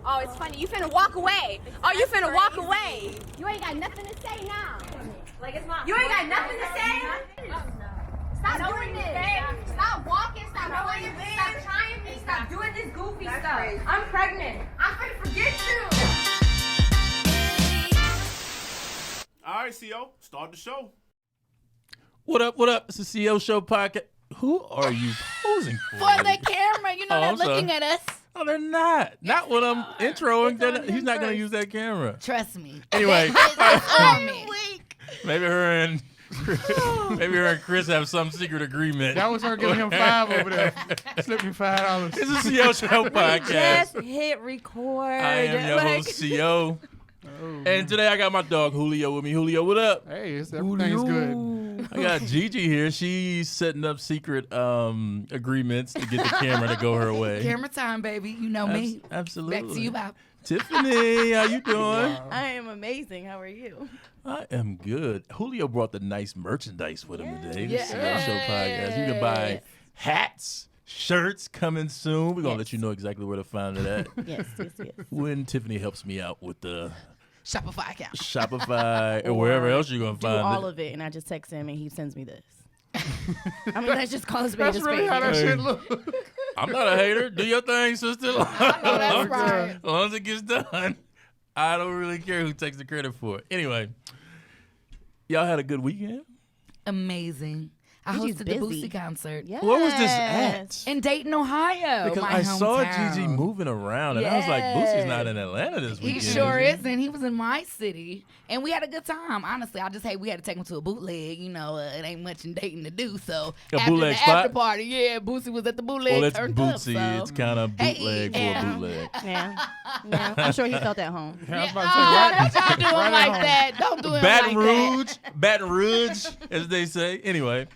Oh, it's funny. You finna walk away. Oh, you finna walk away. You ain't got nothing to say now. Like it's not. You ain't got nothing to say. Stop doing this. Stop walking. Stop going. Stop trying me. Stop doing this goofy stuff. I'm pregnant. I'm gonna forget you. All right, CO, start the show. What up? What up? It's the CO Show podcast. Who are you posing for? For the camera, you know, they're looking at us. No, they're not. Not when I'm introing. He's not going to use that camera. Trust me. Anyway, It's on me. maybe her and Chris have some secret agreement. That was her giving him $5 over there. Slipped me $5. It's a CO Show podcast. Just hit record. I am your host, CO. And today I got my dog Julio with me. Julio, what up? Hey, everything's good. I got Gigi here. She's setting up secret agreements to get the camera to go her way. Camera time, baby. You know me. Absolutely. Back to you, Bob. Tiffany, how you doing? I am amazing. How are you? I am good. Julio brought the nice merchandise with him today. The Yes. CO Show podcast. You can buy hats, shirts coming soon. We're going to let you know exactly where to find it at. Yes. When Tiffany helps me out with the Shopify account. Shopify or wherever else you're going to Do find all it. of it, and I just text him, and he sends me this. I mean, let's just call it spade That's a really spade. how that Hey. shit look. I'm not a hater. Do your thing, sister. that's right. As long as it gets done, I don't really care who takes the credit for it. Anyway, y'all had a good weekend? Amazing. I Gigi's hosted the busy. Boosie concert Yes. Where was this at? in Dayton, Ohio. Because my I saw hometown. Gigi moving around, and I was like, Boosie's not in Atlanta this He weekend. sure is is, and he was in my city, and we had a good time. Honestly, I just hate we had to take him to a bootleg. You know, it ain't much in Dayton to do. So A after bootleg the spot? after party, yeah, Boosie was at the bootleg. Well, it's turned Bootsy. up, so. It's kind of bootleg for yeah. a bootleg. Yeah. I'm sure he felt at home. Yeah, I was Yeah, about to say, don't do him right like on. that. Don't do him Baton like that. Rouge, Baton Rouge, as they say. Anyway,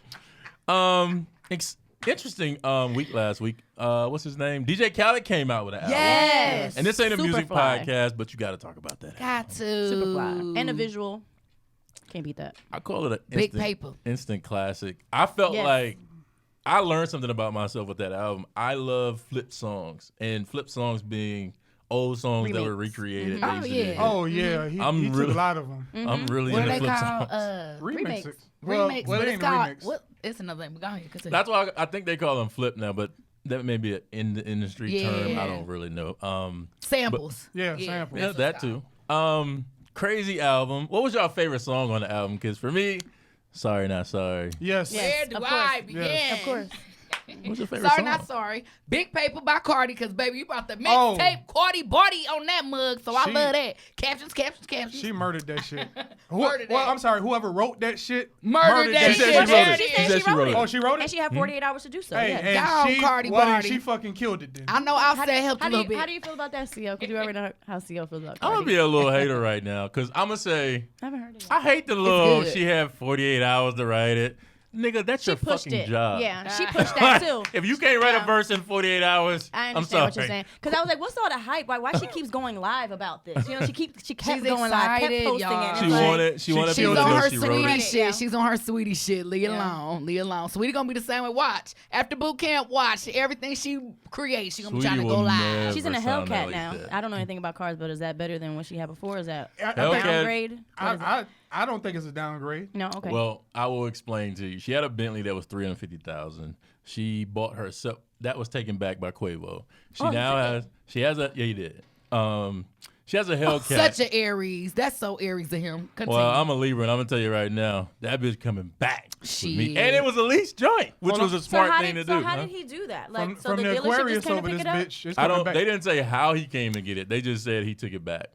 interesting week last week. What's his name? DJ Khaled came out with an album. Yes. And this ain't a music Superfly. podcast, but you got to talk about that. Got to. Superfly. And a visual. Can't beat that. I call it an Big paper. instant classic. I felt Yes. like I learned something about myself with that album. I love flip songs, and flip songs being old songs that were Remix. recreated. Mhm. They used to Oh, do. yeah. Oh, yeah. He took really- a lot of them. I'm really What are into they flip called? songs. Remix. Remix. Well, Remix, well, but it it's ain't a called, remix. what? It's another name. Go ahead. Continue. That's why I think they call them flip now, but that may be an in the industry term. Yeah. I don't really know. Samples. Yeah, samples. Yeah, That's that what it's too. Crazy album. What was your favorite song on the album? Because for me, Sorry Not Sorry. Yes. Yes. Where do of I course. begin? Yes. Of course. What's your favorite Sorry, song? not sorry. Big Paper by Cardi, because, baby, you brought the Oh. mixtape Cardi Body on that mug, so I She- love that. Captions. She murdered that shit. Murdered Well, that. I'm sorry. Whoever wrote that shit Murdered that She said shit. she wrote it. She She said said she she wrote wrote it. it. Oh, she wrote And it? she had 48 hours to do so. Hey, Yeah. and Down, she, Cardi well, then Body. she fucking killed it then. I know Offset helped a little bit. How do you feel about that, CO? Because you already know how CO feels about I'm Cardi. going to be a little hater right now because I'm going to say, I haven't heard it yet. I hate the little, good. she had 48 hours to write it. Nigga, that's She your pushed fucking it. job. Yeah, she pushed that too. If you can't write a Yeah. verse in 48 hours, I I'm understand sorry. what you're saying. Because I was like, what's all the hype? Why she keeps going live about this? You know, she kept She's going live, kept excited, posting y'all. it. She It's like, wanted She- people She's to on know her she wrote sweetie it. shit. Yeah. She's on her sweetie shit. Leave it Yeah. alone. Leave it alone. Sweetie gonna be the same way. Watch. After boot camp, watch. Everything she creates, she gonna be trying to Sweetie go will live. never she's in a sound Hellcat like now. that. I don't know anything about cars, but is that better than what she had before? Is that I, Hellcat. downgrade? What is it? I don't think it's a downgrade. No, okay. Well, I will explain to you. She had a Bentley that was $350,000. She bought herself. That was taken back by Quavo. She Oh, now you has. She has a. Yeah, you did. She has a Hellcat. Such an Aries. That's so Aries of him. Continue. Well, I'm a Libra, and I'm gonna tell you right now, that bitch coming back with me. Shit. And it was a lease joint, which Hold was on. a smart thing to so do. how huh? did he do that? Like, From, so from the the dealership Aquarius just came to over pick this it up? bitch. It's I coming don't. back. They didn't say how he came to get it. They just said he took it back.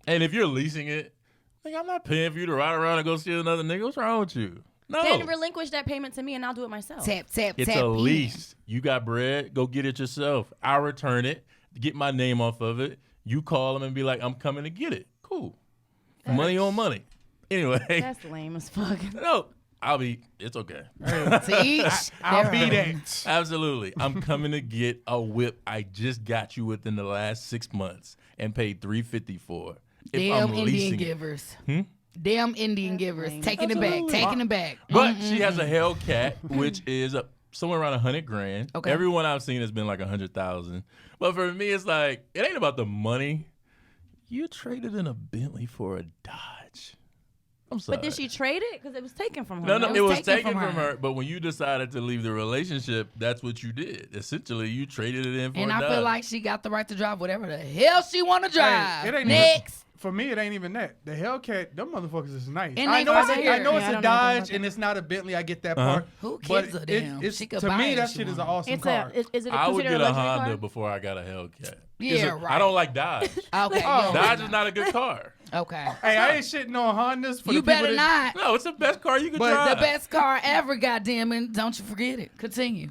And if you're leasing it, like I'm not paying for you to ride around and go steal another nigga. What's wrong with you? No. Then relinquish that payment to me, and I'll do it myself. Tap, tap, It's tap. a in. lease. You got bread, go get it yourself. I return it, get my name off of it. You call them and be like, I'm coming to get it. Cool. Money on money. Anyway, That's lame as fuck. no, it's okay. To each. I'll be their own. that. Absolutely. I'm coming to get a whip I just got you within the last 6 months and paid $350 for. If Damn I'm Indian leasing it. givers. Hmm? Damn Indian givers. lame. Taking it back. Absolutely. Taking it back. But she has a Hellcat, which is a somewhere around $100,000. Okay. Everyone I've seen has been like 100,000. But for me, it's like it ain't about the money. You traded in a Bentley for a Dodge. I'm sorry. But did she trade it? Because it was taken from her. No, It it was was taken taken from from her. But when you decided to leave the relationship, that's what you did. Essentially, you traded it in for And a I Dodge. feel like she got the right to drive whatever the hell she want to drive. Hey, it ain't Next. For me, it ain't even that. The Hellcat, them motherfuckers is nice. And I they know it's, fire. I know Yeah, I it's don't a know anything Dodge about and it's not a Bentley. I get that Uh-huh. part. Who But gives a damn? it's She could to buy me, it that if she shit is an want. awesome It's car. is it I would considered get a a luxury Honda car? before I got a Hellcat. Yeah, I right. don't like Dodge. Okay. Oh. Dodge is not a good car. Okay. Hey, I ain't shitting on Hondas for You the people better that, not. No, it's the best car you could But drive. The best car ever, goddammit. Don't you forget it. Continue.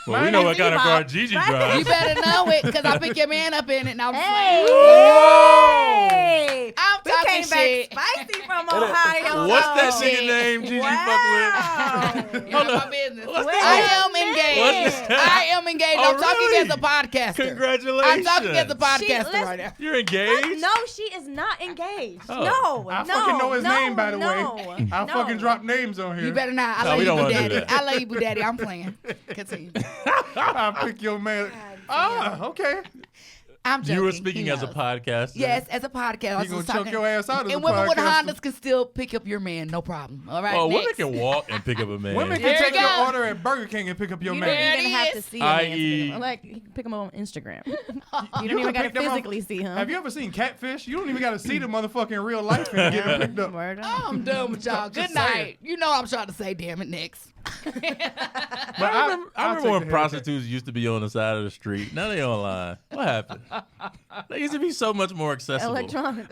Well, we know what kind of car Bebop. Gigi You drives. better know it, because I pick your man up in it. Now I'm just Hey! playing. Hey! I'm We talking came shit. back spicy from Ohio. What's that though. nigga name Gigi Wow. fuck with? None of my business. What's I that? am engaged. What's that? I am engaged. Oh, I'm talking really? as a podcaster. Congratulations. I'm talking as a podcaster listen- right now. You're engaged? No, she is not engaged. Oh. No, I no, fucking know his no, name, by the no, way. I no. fucking drop names on here. You better not. I No, love we you, don't Boo wanna do Daddy. that. I love you, Boo Daddy. I'm playing. Continue. I'll pick your man. Okay. I'm joking. You were speaking He as a knows. podcaster. Yes, as a podcast. I He was gonna choke talking- your ass out as And a women with podcaster. Hondas can still pick up your man, no problem. All right. Well, women next. can walk and pick up a man. Women There can you take your go. order at Burger King and pick up your You man. don't There even it have is. to see a man to pick I.e. him up. Like, you can pick him up on Instagram. You You don't even can got to pick them up- physically see him. Have you ever seen Catfish? You don't even got to see the motherfucker in real life and get him picked up. Word up. I'm done with y'all. Good Just saying. night. You know what I'm trying to say, damn it, next. But I I'll remember take when the Hellcat. prostitutes used to be on the side of the street. Now they online. What happened? They used to be so much more accessible. Electronic.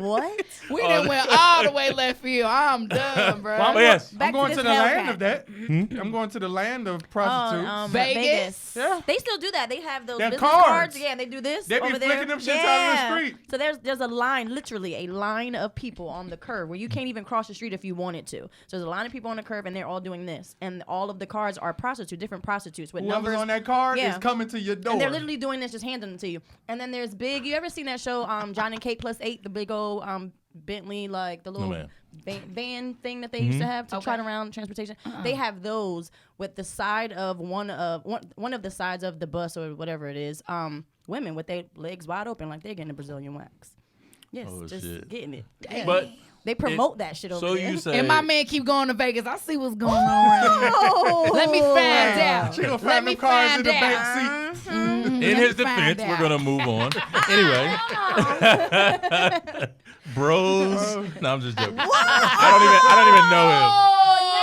What? We Oh, done went all the way left field. I'm done, bro. Well, I'm, But yes. I'm Back going to to this the land Hellcat. of that. I'm going to the land of prostitutes. Vegas. Yeah. They still do that. They have those They have business cards. cards. Yeah, and they do this They be over there. flicking them shits out of the Yeah. street. So there's a line, literally a line of people on the curb where you can't even cross the street if you wanted to. So there's a line of people on the curb and they're all doing this. And all of the cards are prostitutes, different prostitutes with Whoever's numbers. on that card Yeah. is coming to your door. And they're literally doing this, just handing them to you. And then there's big. You ever seen that show, John and Kate plus 8, the big old Bentley, like the little ma'am. van thing that they used to have to trot around transportation. They have those with the side of one of the sides of the bus or whatever it is. Women with their legs wide open, like they're getting a Brazilian wax. Yes, Oh, just shit. getting it. But They promote that shit over so there. you say And my man keep going to Vegas. I see what's going on around here. Oh, Let me find out. She gonna Let find me them cars in find the out. back seat. in Let his me find defense, we're out. gonna move on. Anyway, bros. No, I'm just joking. I don't even know him.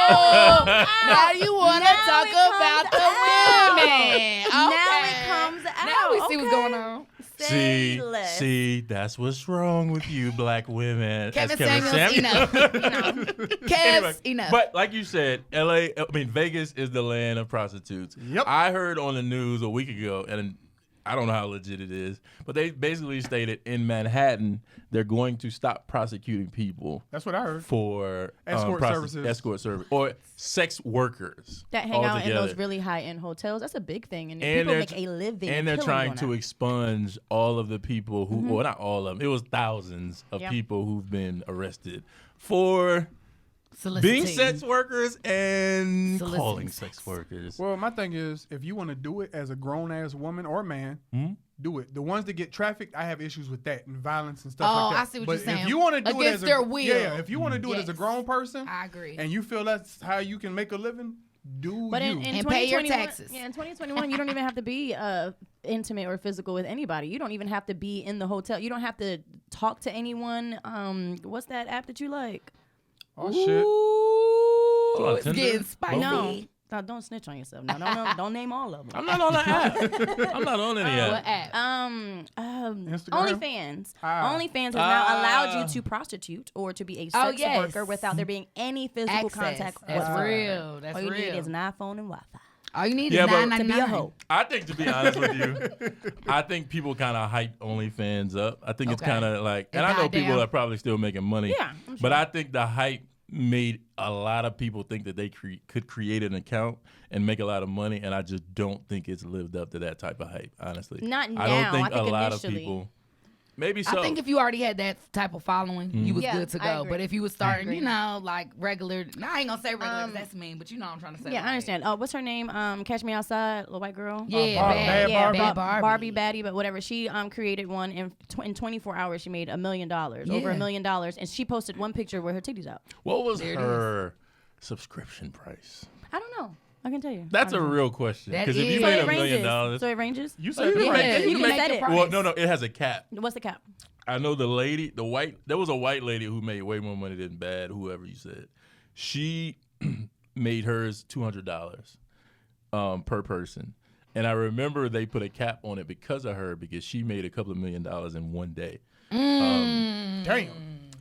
Oh, now you want to Now talk it about comes the out. women. Now Okay. it comes out. Now we see what's Okay. going on. Say less. See, that's what's wrong with you, black women. Kevin That's Samuels, enough. Kev, Anyway, enough. but like you said, Vegas is the land of prostitutes. Yep. I heard on the news a week ago, and I don't know how legit it is, but they basically stated in Manhattan they're going to stop prosecuting people That's what I heard. for Escort services. escort service, or sex workers That hang out in altogether. those really high end hotels. That's a big thing, and, And people they're make a living. And they're killing trying on to that. expunge all of the people who, well, not all of them. It was thousands of Yep. people who've been arrested for Soliciting. being sex workers and Soliciting calling sex. sex workers. Well, my thing is, if you want to do it as a grown ass woman or man, do it. The ones that get trafficked, I have issues with that and violence and stuff Oh, like that. I see what but you're saying. If you want to do it Against as a, their will. yeah, if you want to do it as a Yes. grown person, I agree. and you feel that's how you can make a living, do But you. in And pay your 2021 taxes. Yeah, in 2021, you don't even have to be intimate or physical with anybody. You don't even have to be in the hotel. You don't have to talk to anyone. What's that app that you like? oh shit. What, on It's Tinder? getting spicy. No, don't snitch on yourself. No, don't name all of them. I'm not on the app. I'm not on any What app. app? Instagram? OnlyFans. Ah. OnlyFans has now allowed you to prostitute or to be a sex yes. worker without there being any physical Access. contact. That's whatsoever. real. That's All you real. need is an iPhone and Wi-Fi. All you need Yeah, is but- $9.99. To be a hoe. I think, to be honest with you, I think people kind of hype OnlyFans up. I think it's Okay. kind of like, It and I know died people down. are probably still making money. Yeah, I'm But sure. I think the hype made a lot of people think that they could create an account and make a lot of money, and I just don't think it's lived up to that type of hype, honestly. Not I don't now. think I think a lot of initially. people. Maybe so. I think if you already had that type of following, you was Yeah, good to I go. agree. But if you was starting, you know, like regular, I ain't gonna say regular 'cause that's mean, but you know what I'm trying to say. Yeah, like, I understand. What's her name? Catch Me Outside, little white girl. Yeah, Bad bad Barbie. Barbie. Barbie baddie, but whatever. She created one in 24 hours. She made $1 million, over Yeah. $1 million, and she posted one picture with her titties out. What was There it her subscription price? I don't know. I can tell you. That's a real question. That Because if you is. made So $1 million, So it ranges. you said Yeah, it. you can make set your it. price. Well, no, it has a cap. What's the cap? I know the lady, there was a white lady who made way more money than Bad, whoever you said. She made hers $200 per person. And I remember they put a cap on it because of her, because she made a couple of $1 million in one day. Damn.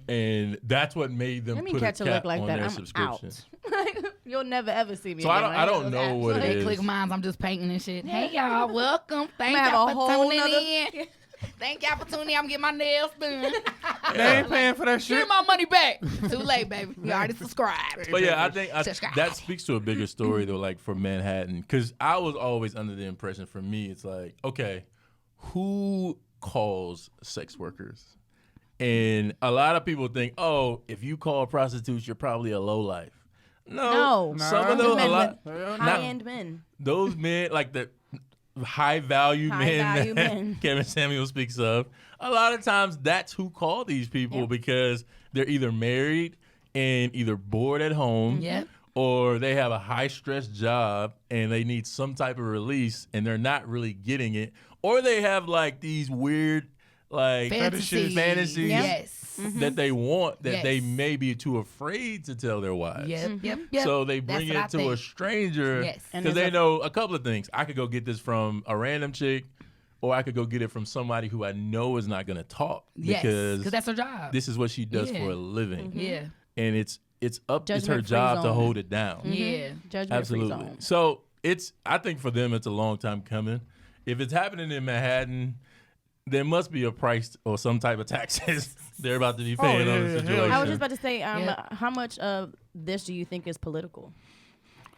And that's what made them Let me put a catch a cap look like on that. their I'm subscription. out. You'll never ever see me. So I again. don't- I don't Those know apps. what it They is. click mines. I'm just painting and shit. Hey y'all, welcome. Thank have y'all a for whole tuning nother- in. Thank y'all for tuning in. I'm getting my nails done. They ain't paying for that Give me shit. my money back. Too late, baby. You already subscribed. But yeah, I think Subscribe. that speaks to a bigger story though, like for Manhattan, because I was always under the impression, for me, it's like, okay, who calls sex workers? And a lot of people think, oh, if you call prostitutes, you're probably a lowlife. No, No. some of Those those, men a lot, with high-end men. those men, like the high value men High-value that men. Kevin Samuel speaks of, a lot of times that's who call these people Yep. because they're either married and either bored at home, Yep. or they have a high stress job and they need some type of release and they're not really getting it, or they have like these weird like Fantasies. fantasies Yes. that they want that they Yes. may be too afraid to tell their wives. Yep. So they That's bring what I it to a think. stranger Yes. And because there's they a- know a couple of things. I could go get this from a random chick, or I could go get it from somebody who I know is not going to talk Yes. because Because that's her job. this is what she does Yeah. for a living. Yeah. And it's it's her Judgment-free job to zone. hold it down. Yeah. Judgment-free Absolutely. zone. So I think for them it's a long time coming. If it's happening in Manhattan, there must be a price or some type of taxes they're about to be paying on the yeah, situation. I was just about to say, Yeah. how much of this do you think is political?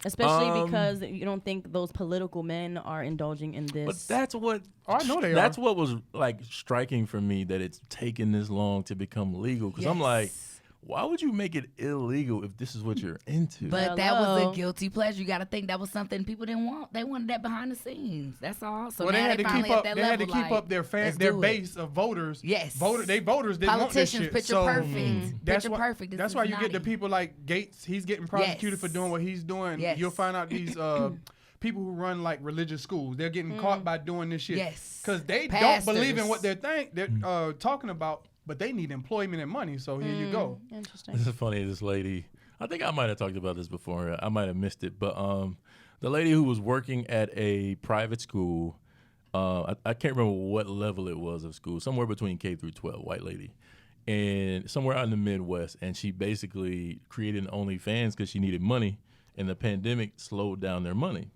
Especially because you don't think those political men are indulging in this. But that's what Oh, I know they that's are. what was like striking for me, that it's taken this long to become legal. Because I'm like, why would you make it illegal if this is what you're into? But that was Hello. a guilty pleasure. You got to think that was something people didn't want. They wanted that behind the scenes. That's all. So Well, they now had to finally keep at up. that They had to level, keep like, up their let's their do it. base of voters. Yes. They voters didn't want this Politicians, shit. picture So perfect. that's Picture why. perfect. This That's is why you get the naughty. people like Gates. He's getting prosecuted for Yes. doing what he's doing. Yes. You'll find out these people who run like religious schools. They're getting caught by doing this shit. Yes. Because they Pastors. don't believe in what they're talking about, but they need employment and money. So here you go. Interesting. This is funny. This lady, I think I might have talked about this before. I might have missed it, but the lady who was working at a private school, I can't remember what level it was of school, somewhere between K through 12, white lady, and somewhere out in the Midwest, and she basically created an OnlyFans because she needed money, and the pandemic slowed down their money.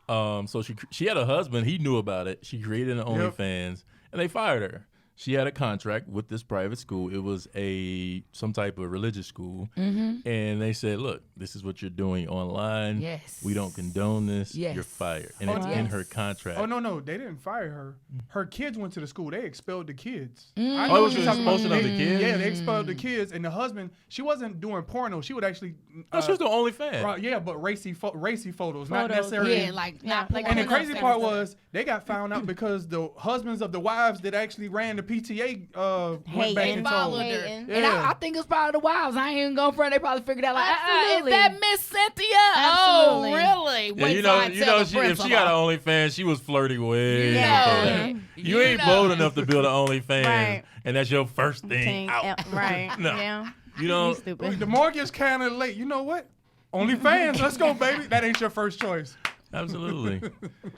So she had a husband. He knew about it. She created an OnlyFans, and they fired her. She had a contract with this private school. It was some type of religious school, and they said, "Look, this is what you're doing online. Yes. We don't condone this. Yes. You're fired." And Oh, it's in yes. her contract. Oh no, they didn't fire her. Her kids went to the school. They expelled the kids. I Oh, know it what was you're the talking about. expulsion of the kids? Yeah, they expelled the kids, and the husband. She wasn't doing porno. She would actually. No, she was the OnlyFans. Right, yeah, but racy photos, not Photos, necessarily. Yeah, like Yeah, not like porn. And the Porno crazy stars part and was they got found out because the husbands of the wives that actually ran the PTA went back Hating. and followed told. her. Hating. And Yeah. I think it's probably the wives. I ain't even going for it. They probably figured out like, Absolutely. is that Miss Cynthia? Absolutely. Oh, really? Yeah, Wait you till know, I tell the if she got an principal. OnlyFans, she was flirting way Yeah. before that. You ain't know. bold enough to build an OnlyFans, Right. and that's your first thing Thing, out. right. No. Yeah. You know, You stupid. The mortgage kind of late. You know what? OnlyFans, let's go, baby. That ain't your first choice. absolutely.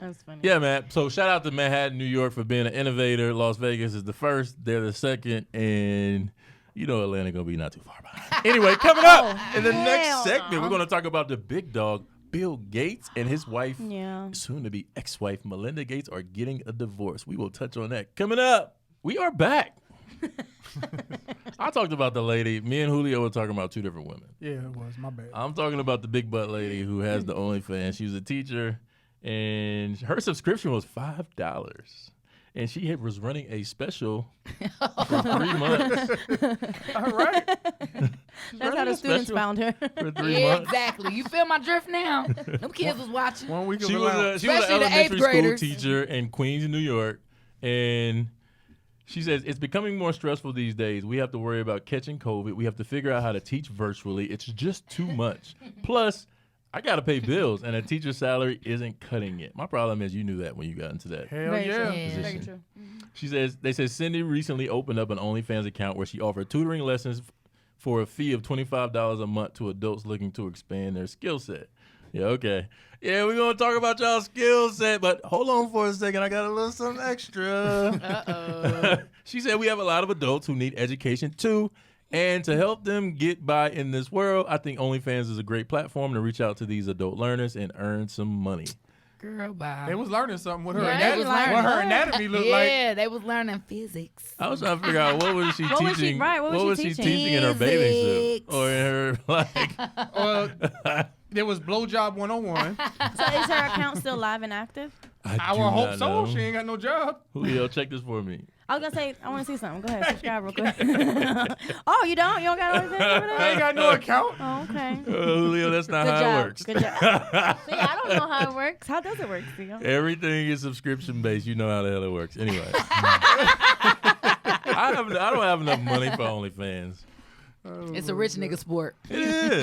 That's funny. Yeah, man. So shout out to Manhattan, New York for being an innovator. Las Vegas is the first. They're the second. And you know Atlanta going to be not too far behind. Anyway, coming up in the next hell segment, no. we're going to talk about the big dog, Bill Gates, and his wife, Yeah. soon to be ex-wife, Melinda Gates, are getting a divorce. We will touch on that. Coming up, we are back. I talked about the lady. Me and Julio were talking about two different women. Yeah, it was. My bad. I'm talking about the big butt lady who has the OnlyFans. She was a teacher, and her subscription was $5. and she was running a special for 3 months. All right. That's how the students found her. For 3 Yeah, months. exactly. You feel my drift now? Them kids was watching. 1 week of She was allowance. an Especially the eighth elementary school graders. teacher in Queens, New York, and she says it's becoming more stressful these days. We have to worry about catching COVID. We have to figure out how to teach virtually. It's just too much. Plus, I got to pay bills, and a teacher's salary isn't cutting it. My problem is you knew that when you got into that Hell Very yeah. true. Yeah. Very position. true. She says, they said Cindy recently opened up an OnlyFans account where she offered tutoring lessons for a fee of $25 a month to adults looking to expand their skill set. Yeah, okay. Yeah, we're going to talk about y'all's skill set, but hold on for a second. I got a little something extra. Uh-oh. She said we have a lot of adults who need education too. And to help them get by in this world, I think OnlyFans is a great platform to reach out to these adult learners and earn some money. Girl, bye. They was learning something with her Yeah, anatomy. they was learning. What her anatomy looked like. Yeah, they was learning physics. I was trying to figure out what was she What teaching? was she- right, what was she she teaching? teaching in her bathing suit Physics. or in her like? Well, there was blowjob 101. So is her account still live and active? I do would hope not so. know. She ain't got no job. Julio, check this for me. I was gonna say I want to see something. Go ahead, subscribe real quick. Oh, you don't? You don't got anything over I there? ain't got no account. Oh, okay. Julio, that's not Good how job. it works. Good job. See, I don't know how it works. How does it work, Theo? Everything is subscription based. You know how the hell it works. Anyway, I don't have enough money for OnlyFans. It's a rich nigga sport. It is.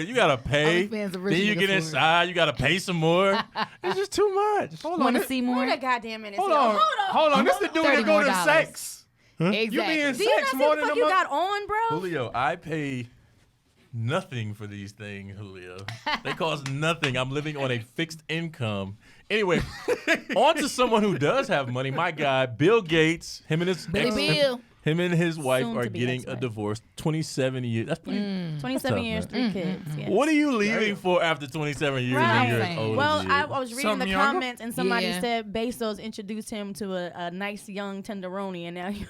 You gotta pay. OnlyFans a Then rich you nigga get sport. inside. You gotta pay some more. It's just too much. Hold Want on. to see more? Wait a goddamn minute. Hold Theo. on. Hold on. This is the dude that $30 go more to dollars. sex. Exactly. You be in Do you not sex see more what the than fuck a you month? got on, bro? Julio, I pay nothing for these things, Julio. They cost nothing. I'm living on a fixed income. Anyway, on to someone who does have money. My guy, Bill Gates, him and his Bill. him and his wife Soon are to be getting a ex-wife. divorce. 27 years. That's pretty. 27 tough, years, man. 3 kids. Yes. What are you leaving for after 27 years Right. and you're as Same. old Well, as you? I was reading Something the younger? comments and somebody Yeah. said Bezos introduced him to a nice young tenderoni, and now he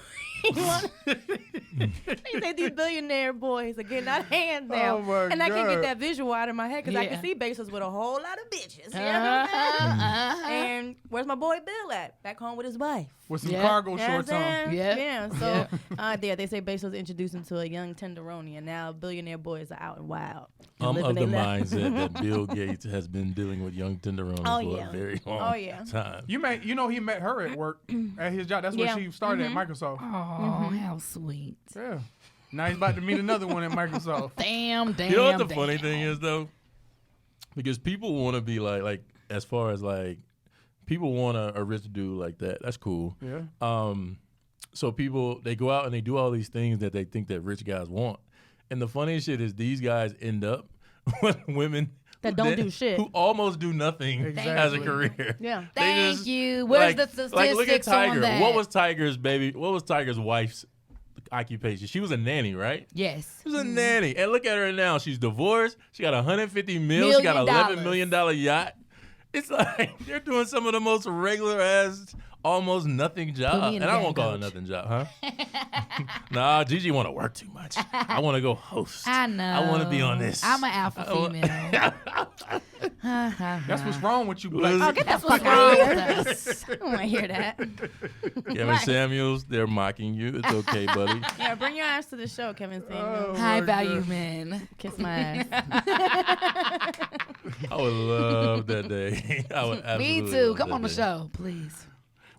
they say these billionaire boys are getting out of hand now, Oh, my and I can't God. get that visual out of my head because I Yeah. can see Bezos with a whole lot of bitches. You know what I'm saying? And where's my boy Bill at? Back home with his wife. With some Yeah. cargo You know what I'm shorts on. saying? Yeah. Yeah. So they say Bezos introduced him to a young tenderoni, and now billionaire boys are out and wild. And I'm living of the their life. mindset that Bill Gates has been dealing with young tenderonis Oh, for yeah. a very long Oh, yeah. time. You know he met her at work at his job. That's where Yeah. she started at Microsoft. Oh, how sweet. Yeah. Now he's about to meet another one at Microsoft. Damn. You know what the funny thing is though? Because people want to be like as far as like people want a rich dude like that. That's cool. Yeah. So people they go out and they do all these things that they think that rich guys want. And the funny shit is these guys end up with women That don't do shit. who almost do nothing as a Exactly. career. Yeah. They Thank just- you. Where's the statistics like look at Tiger. on that? What was Tiger's wife's occupation? She was a nanny, right? Yes. She was a nanny. And look at her now. She's divorced. She got $150 million. She got an $11 million yacht. It's like they're doing some of the most regular ass, almost nothing job. me in And the I won't game, call it coach. nothing job, huh? Nah, Gigi want to work too much. I want to go host. I know. I want to be on this. I'm an alpha female. That's what's wrong with you, black. Oh, Get the That's fuck what's out wrong of with here. us. I don't want to hear that. Kevin Samuels, they're mocking you. It's okay, buddy. Yeah, bring your ass to the show, Kevin Samuels. Oh, High my value God. men. Kiss my ass. I would love that day. I would Me absolutely too. love Come that on the day. show, please.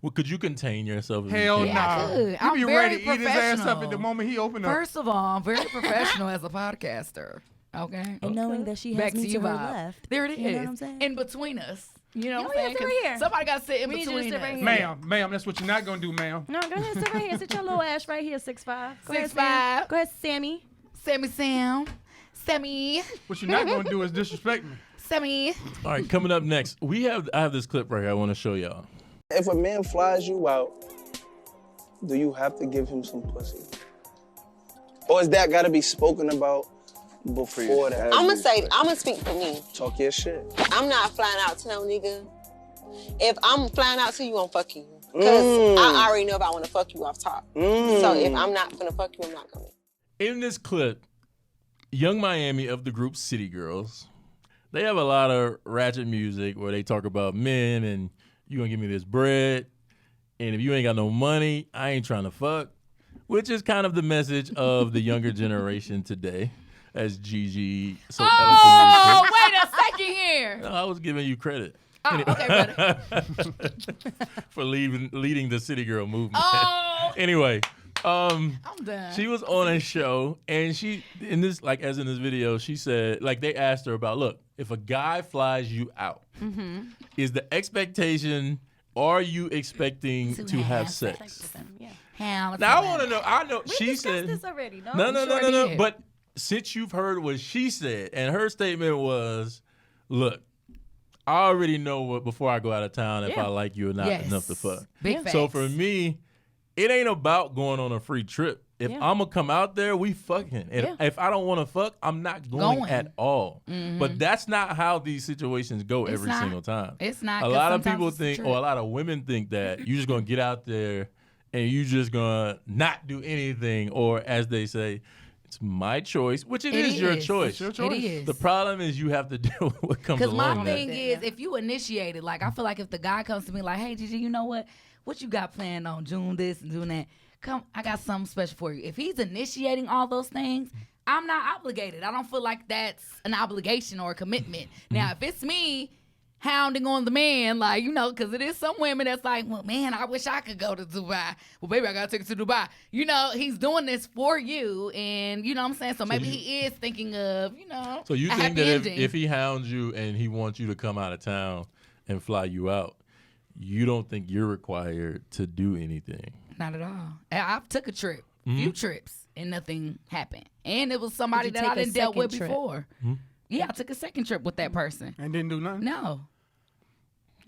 Well, could you contain yourself? if you Hell can? Yeah, I nah. could. You I'm be very ready to eat his ass up at the professional. moment he open up. First of all, I'm very professional as a podcaster. Okay. And knowing that she has Back me to to you, her Bob. left. There it is. You know what I'm saying? In between us. You know Yeah, what I'm saying? sit right 'Cause here. Somebody got to sit in We need you to between sit us. right here. Ma'am, that's what you're not gonna do, ma'am. No, go ahead, sit right here. Sit your little ass right here, 6'5". Go ahead, 6'5". Sam. Go ahead, Sammy. Sammy. What you're not gonna do is disrespect me. Sammy. All right, coming up next, I have this clip right here I want to show y'all. If a man flies you out, do you have to give him some pussy? Or is that gotta be spoken about before that? I'ma speak for me. Talk your shit. I'm not flying out to no nigga. If I'm flying out to you, I'm fucking you. Because I already know if I want to fuck you off top. So if I'm not gonna fuck you, I'm not gonna. In this clip, Young Miami of the group City Girls, they have a lot of ratchet music where they talk about men and you gonna give me this bread. And if you ain't got no money, I ain't trying to fuck, which is kind of the message of the younger generation today, as Gigi so Oh, eloquently wait a second here. said. I was giving you credit. Oh, okay, brother. For leading the City Girl movement. Oh. Anyway, I'm done. she was on a show, and she, in this video, she said, like, they asked her about, look, if a guy flies you out, is the expectation, are you expecting to have sex? Yeah. Hell, Now, I want to know, I know, We she discussed said, this already. No. no, sure did. but since you've heard what she said, and her statement was, look, I already know what before I go out of town if I like you or not enough to fuck. Big facts. So for me, it ain't about going on a free trip. If I'm gonna come out there, we fucking. And if I don't want to fuck, I'm not going at all. But that's not how these situations go every single time. It's not. A lot of people it's a think, trip. or a lot of women think that you're just gonna get out there and you just gonna not do anything, or as they say, it's my choice, which it is your choice. It's your choice. It is. The problem is you have to deal with what comes Because along my with thing that. is, if you initiate it, like I feel like if the guy comes to me like, hey, Gigi, you know what you got planned on June this and June that? Come, I got something special for you. If he's initiating all those things, I'm not obligated. I don't feel like that's an obligation or a commitment. Now, if it's me hounding on the man, like, you know, because it is some women that's like, well, man, I wish I could go to Dubai. Well, baby, I got to take you to Dubai. You know, he's doing this for you, and you know what I'm saying? So maybe he is thinking of, you know, So you a think happy that ending. if he hounds you and he wants you to come out of town and fly you out, you don't think you're required to do anything? Not at all. I've took a trip, few trips, and nothing happened. And it was somebody Did you that I take a didn't dealt with second trip? before. Yeah, I took a second trip with that person. And didn't do nothing? No.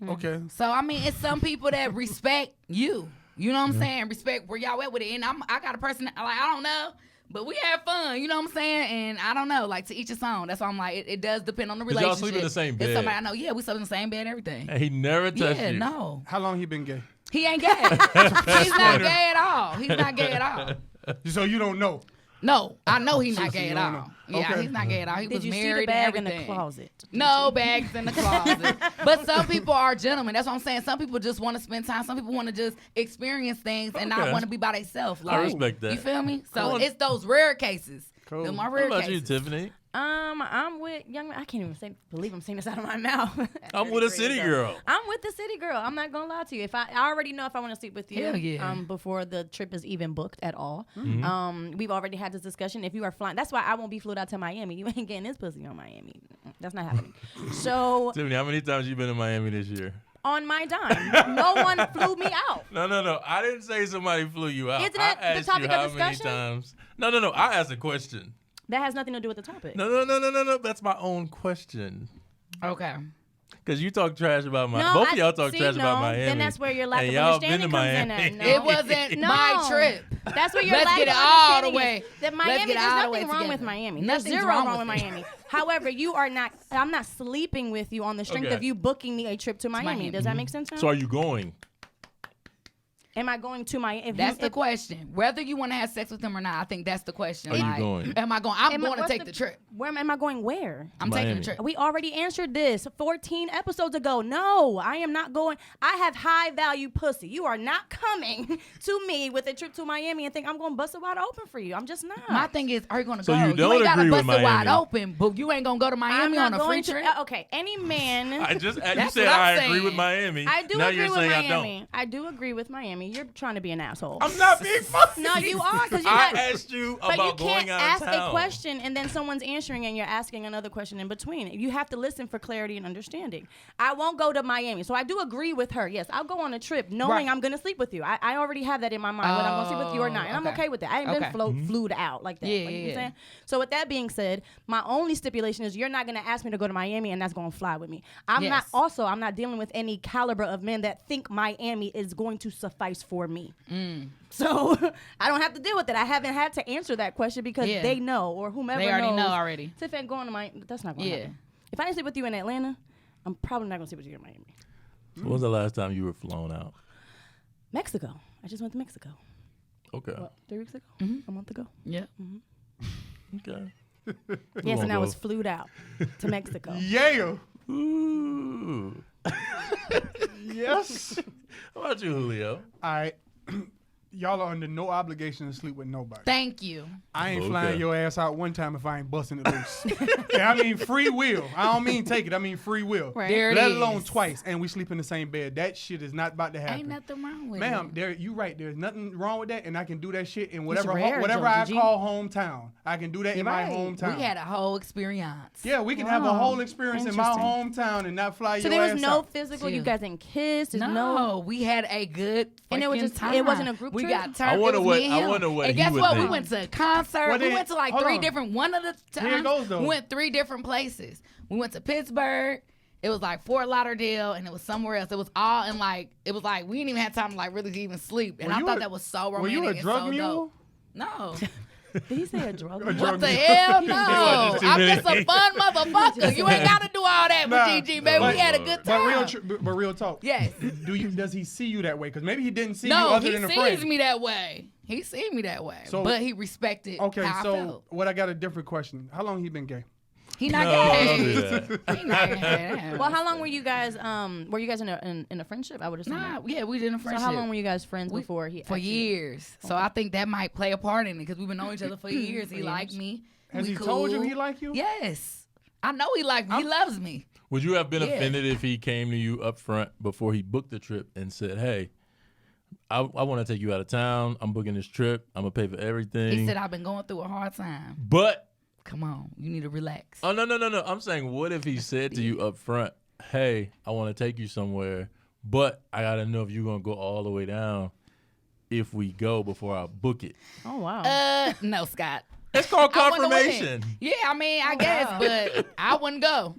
Okay. So, I mean, it's some people that respect you. You know what I'm saying? Respect where y'all at with it. And I got a person that, like, I don't know, but we have fun. You know what I'm saying? And I don't know, like, to each his own. That's why I'm like, it does depend on the Y'all relationship. sleep in the same It's bed? somebody I know. Yeah, we sleep in the same bed, everything. And he never touched Yeah, you? no. How long he been gay? He ain't gay. He's not gay at all. He's not gay at all. So you don't know. No, I know he's not gay you at don't all. know. Yeah, Okay. he's not gay at all. He Did was you see married the bag and in everything. the closet? No bags in the closet. But some people are gentlemen. That's what I'm saying. Some people just want to spend time. Some people want to just experience things and not Okay. want to be by themselves. Like, I respect that. You feel me? So Cool. it's those rare cases. Cool. Them are What rare about cases. you, Tiffany? I'm with young man. I can't even believe I'm saying this out of my mouth. I'm with a city girl. I'm with the city girl. I'm not gonna lie to you. If I already know if I want to sleep with you, Hell yeah. before the trip is even booked at all. Mm-hmm. We've already had this discussion. If you are flying, that's why I won't be flew out to Miami. You ain't getting this pussy on Miami. That's not happening. So Tiffany, how many times you been in Miami this year? on my dime, no one flew me out. No. I didn't say somebody flew you out. Isn't I that the asked topic you of how many discussion? times. No. I asked a question. That has nothing to do with the topic. No. That's my own question. Okay. Because you talk trash about Miami. No, Both of y'all talk see, trash about no, Miami. then that's where your lack and of y'all been understanding to comes in Miami. at. No. It wasn't No. my trip. That's where your Let's lack get of it all the understanding way. is. That Let's Miami, get it there's all the way nothing wrong with together. Miami. Nothing's There's zero wrong wrong with with it. Miami. However, you are not. I'm not sleeping with you on the strength Okay. of you booking me a trip to Miami. Miami. Does that make sense? Now? So are you going? Am I going to Miami? That's the question. Whether you want to have sex with him or not, I think that's the question. Are you Like, going? Am I going? I'm going to take the trip. Where am I going? Where? I'm taking Miami. the trip. We already answered this 14 episodes ago. No, I am not going. I have high value pussy. You are not coming to me with a trip to Miami and think I'm going to bust it wide open for you. I'm just not. My thing is, are you going to So go? you don't ain't gotta agree bust with it wide Miami? open, but you ain't going to go to Miami I'm on not a free going to. trip? Okay, any man. I just you That's said what I'm I agree with saying. Miami. I do now agree you're with saying Miami. I do agree with Miami. You're trying to be an asshole. I don't. I'm not being funny. No, you are, 'cause you're I not- asked you But about you can't going out ask of town. a question and then someone's answering and you're asking another question in between. You have to listen for clarity and understanding. I won't go to Miami. So I do agree with her. Yes, I'll go on a trip knowing Right. I'm going to sleep with you. I already have that in my mind, whether I'm going to sleep with you or not. And I'm okay with that. I ain't been flued out like that. Yeah, Like, you know what I'm yeah. saying? So with that being said, my only stipulation is you're not going to ask me to go to Miami and that's going to fly with me. I'm Yes. not dealing with any caliber of men that think Miami is going to suffice for me. So I don't have to deal with it. I haven't had to answer that question because Yeah. they know or whomever They already knows. know already. Tiff ain't going to Miami. That's not going to Yeah. happen. If I didn't sleep with you in Atlanta, I'm probably not going to sleep with you in Miami. When was the last time you were flown out? Mexico. I just went to Mexico. Okay. What, 3 weeks ago? A month ago? Yeah. Okay. Yes, won't and I go. was flued out to Mexico. Yeah. Ooh. Yes. How about you, Julio? All right. Y'all are under no obligation to sleep with nobody. Thank you. I ain't Okay. flying your ass out one time if I ain't busting it loose. Yeah, I mean free will. I don't mean take it. I mean free will. Right. There it Let is. alone twice, and we sleep in the same bed. That shit is not about to happen. Ain't nothing wrong with Ma'am, it. you right. There's nothing wrong with that, and I can do that shit in It's whatever rare, whatever I Gigi. call hometown. I can do that in my Right. hometown. We had a whole experience. Yeah, we can have a Wow. whole experience in my Interesting. hometown and not fly So your there ass was no out. physical. You Chill. guys didn't kiss. There's No, we had a good And it was freaking just- time. it wasn't a group We trip? got turned. I wonder it was what- me and I him. wonder what And he guess would what? think. We went to a concert. Well, we then, went to like hold 3 on. different. One of the Here it times goes, though. we went 3 different places. We went to Pittsburgh. It was like Fort Lauderdale, and it was somewhere else. It was all in like it was like we didn't even have time to like really even sleep. And Were I you thought a- that was so Were romantic you a and drug so mule? dope. No. Did he say a drug? A mule? drug What the mule. hell? No. watches too I'm many. just a fun motherfucker. You ain't got to do all that Nah, with GG, baby. but- We had a good time. But real talk. Yes. Does he see you that way? Because maybe he didn't see you No, other he than a sees friend. me that way. He sees me that way. So- But he respected Okay, how I so felt. what? I got a different question. How long he been gay? He not No, don't do gay. that. He not gay. Well, how long were you guys? Were you guys in a friendship? I would assume. Nah, yeah, we did a So friendship. how long were you guys friends We- before he? For actually- years. So I think that might play a part in it because we've been knowing each other for years. He liked me. Has We he told you cool. he like you? Yes. I know he liked me. He loves me. Would you have been Yeah. offended if he came to you up front before he booked the trip and said, "Hey, I want to take you out of town. I'm booking this trip. I'm gonna pay for everything." He said, I've been going through a hard time. but Come on. You need to relax. oh no. I'm saying, what if he said to you up front, "Hey, I want to take you somewhere, but I gotta know if you're gonna go all the way down if we go before I book it." Oh wow. No, Scott. It's called I wouldn't have went. confirmation. Yeah, I mean, I guess, but I wouldn't go.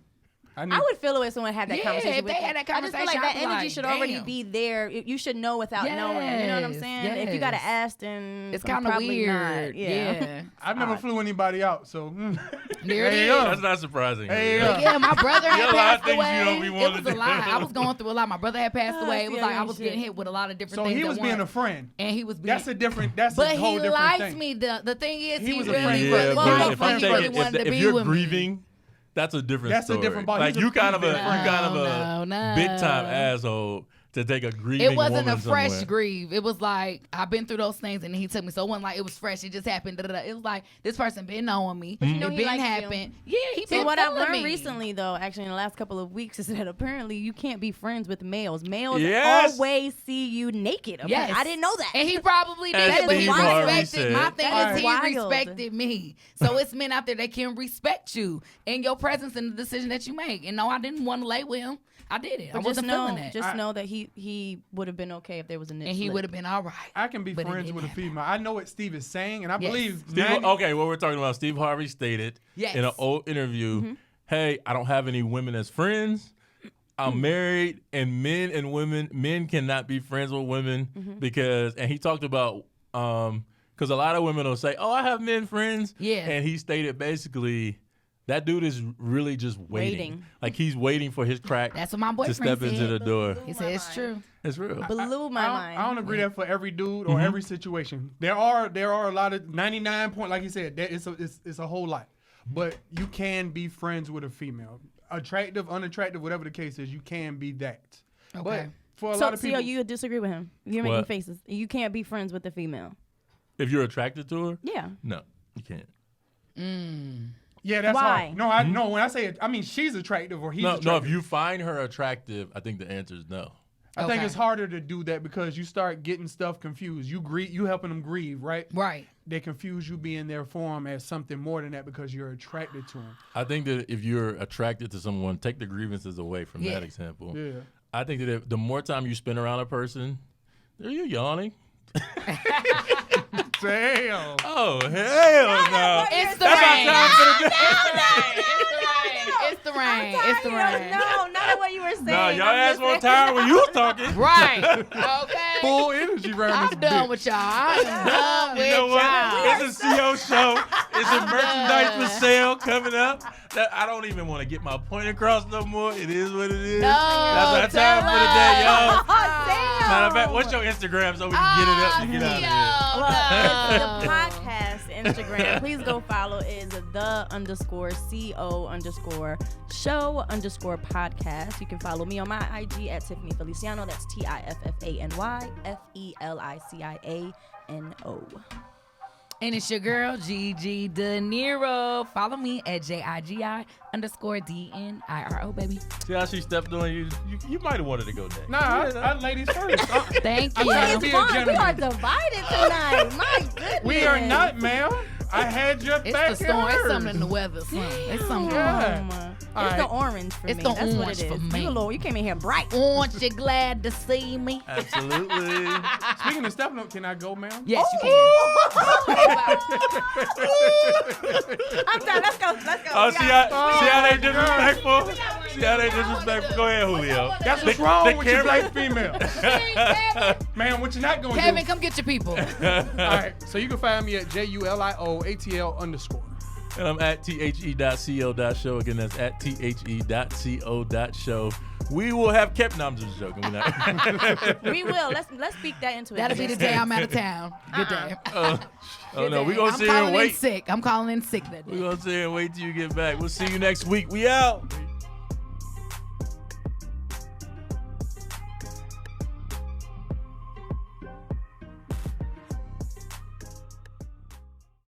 I I would feel it if someone had that Yeah, conversation. if with they you. had that I just feel like conversation, that I'd be energy like, should already damn. be there. You should know without knowing. You know what I'm Yes, saying? If you got to yes. ask, then It's kind of probably not. weird. Yeah. Yeah. I've never flew anybody out, so There it There you is. go. That's not surprising. Hey, Yeah. Yeah, my brother You had got a lot of passed things you away. don't be It wanting was to a lot. do. I was going through a lot. My brother had passed away. It was yeah, like I yeah, was shit. getting hit with a lot of different so things. he at was being once. a friend. And he was being. That's a different. That's But a whole he different likes thing. me. The thing is, He he was a really, friend. Yeah, really, but well, if I'm he really taking, wanted to if be you're with me. grieving, that's a different That's a story. different ball. Like He's a you kind of a No. big time asshole to take a grieving It wasn't woman a fresh somewhere. grieve. It was like I've been through those things, and he took me. So it wasn't like it was fresh. It just happened. Da, da, da. It was like this person been knowing me. you know It he been likes you. happened. Yeah, he See, been what I've feeling learned me. recently, though, actually in the last couple of weeks, is that apparently you can't be friends with males. Males Yes. always see you naked. Yes. I didn't know that. And he probably did, As but he Steve Harvey respected. said. My thing That's is, he wild. respected me. So it's men out there that can respect you and your presence in the decision that you make. And no, I didn't want to lay with him. I did it. I But wasn't feeling that. Just know that he would have been okay if there was a nip And he slip. would have been all right. I can be But it friends didn't with a happen. female. I know what Steve is saying, and I Yes. believe. Steve, 90 okay, what we're talking about, Steve Harvey stated Yes. in an old interview, "Hey, I don't have any women as friends. I'm married, and men cannot be friends with women because." And he talked about because a lot of women will say, "Oh, I have men friends." Yeah. And he stated basically that dude is really just waiting. Waiting. Like he's waiting for his crack That's what my to boyfriend step said. into the door. He said it's true. It's real. Blew my mind. I don't agree that for every dude or every situation. There are a lot of 99 point, like you said, it's a whole lot. But you can be friends with a female, attractive, unattractive, whatever the case is. You can be that. Okay. But for a So, lot of people, you disagree with him? You're making What? faces. You can't be friends with a female. If you're attracted to her, Yeah. no, you can't. yeah, that's Why? hard. No, I no. When I say it, I mean she's attractive or he's No, attractive. no. If you find her attractive, I think the answer is no. I think Okay. it's harder to do that because you start getting stuff confused. You helping them grieve, right? Right. They confuse you being there for them as something more than that because you're attracted to them. I think that if you're attracted to someone, take the grievances away from Yeah. that example. Yeah. I think that if, the more time you spend around a person, are you yawning? Damn. Oh hell no! It's the That's our rain. time for the day. It's the rain. It's the rain. No, not what you were saying. No, your I'm ass just won't saying- tire when you was talking. Right. Okay. Full energy around I'm this done bitch. with y'all. I'm done with You know what? y'all. It's a CO show. It's a merchandise for sale coming up. That I don't even want to get my point across no more. It is what it is. No, That's our time for the day, y'all. Oh, damn. Matter of fact, what's your Instagram so we can get it up and get out of here? Well, it's the podcast, Instagram. Please go follow. Is the_CO_show_podcast. You can follow me on my IG at Tiffany Feliciano. That's TIFFANY And it's your girl, Gigi De Niro. Follow me at JIGI_DNIRO, baby. See how she stepped on you? You might have wanted to go next. Nah, I ladies first. Thank you. trying to be a We are gentleman. divided tonight. My goodness. We are not, ma'am. I had your It's back. the storm. It's and something in the hers. weather. It's something. Yeah. All It's the right. orange for It's me. the That's what orange it is. for me. You came in here bright. Aren't you glad to see me? Absolutely. Speaking of stepping up, can I go, ma'am? Yes, you can. I'm done. Let's go. Oh, see how they disrespectful? See how they disrespectful? Go ahead, Julio. That's what's The- wrong the with you camera- black females. Man, what you not going to do? Kevin, come get your people. All right, so you can find me at JULIOATL_. And I'm at the.co.show. Again, that's at the.co.show. We will have kept. No, I'm just joking. We're not. We will. Let's speak that into it. That'll be the day I'm out of town. Good day. Oh no, we're Day. gonna I'm sit here and calling in wait. sick. I'm calling in sick that We're day. gonna sit here and wait till you get back. We'll see you next week. We out.